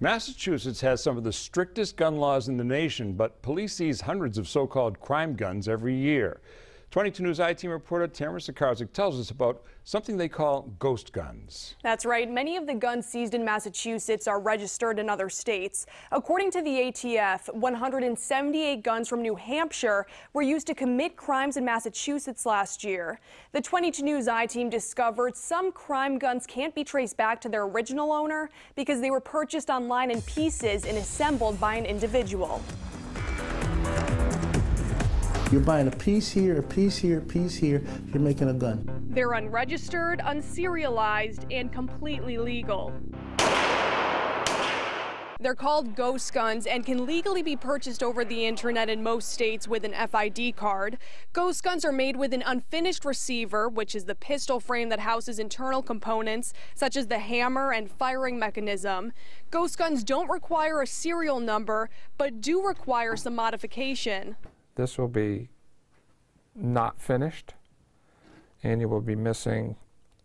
Massachusetts has some of the strictest gun laws in the nation, but police seize hundreds of so-called crime guns every year. 22 News I-Team reporter Tamara Sakarzik tells us about something they call ghost guns. That's right. Many of the guns seized in Massachusetts are registered in other states. According to the ATF, 178 guns from New Hampshire were used to commit crimes in Massachusetts last year. The 22 News I-Team discovered some crime guns can't be traced back to their original owner because they were purchased online in pieces and assembled by an individual. You're buying a piece here, a piece here, a piece here, you're making a gun. They're unregistered, unserialized, and completely legal. They're called ghost guns and can legally be purchased over the internet in most states with an FID card. Ghost guns are made with an unfinished receiver, which is the pistol frame that houses internal components such as the hammer and firing mechanism. Ghost guns don't require a serial number, but do require some modification. This will be not finished, and you will be missing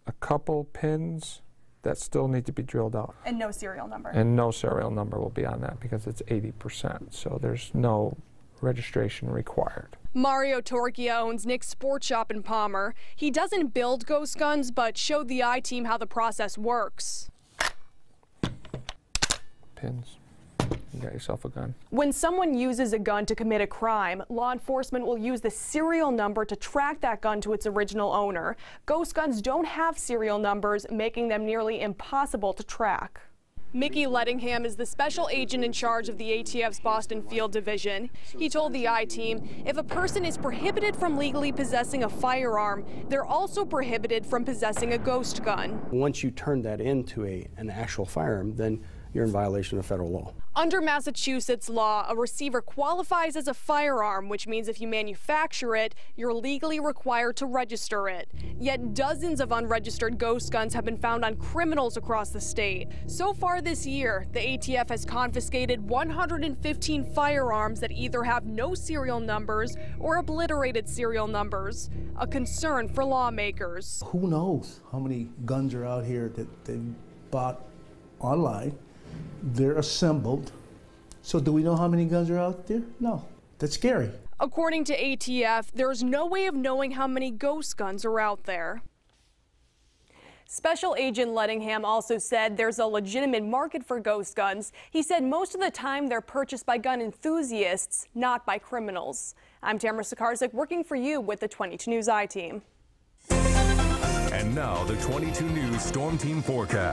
a couple pins that still need to be drilled out. And no serial number. And no serial number will be on that because it's 80%, so there's no registration required. Mario Torchia owns Nick's Sports Shop in Palmer. He doesn't build ghost guns, but showed the I-Team how the process works. Pins. You got yourself a gun. When someone uses a gun to commit a crime, law enforcement will use the serial number to track that gun to its original owner. Ghost guns don't have serial numbers, making them nearly impossible to track. Mickey Lettingham is the special agent in charge of the ATF's Boston Field Division. He told the I-Team, if a person is prohibited from legally possessing a firearm, they're also prohibited from possessing a ghost gun. Once you turn that into an actual firearm, then you're in violation of federal law. Under Massachusetts law, a receiver qualifies as a firearm, which means if you manufacture it, you're legally required to register it. Yet dozens of unregistered ghost guns have been found on criminals across the state. So far this year, the ATF has confiscated 115 firearms that either have no serial numbers or obliterated serial numbers, a concern for lawmakers. Who knows how many guns are out here that they bought online? They're assembled. So do we know how many guns are out there? No. That's scary. According to ATF, there's no way of knowing how many ghost guns are out there. Special Agent Lettingham also said there's a legitimate market for ghost guns. He said most of the time they're purchased by gun enthusiasts, not by criminals. I'm Tamara Sakarzik, working for you with the 22 News I-Team. And now the 22 News Storm Team forecast.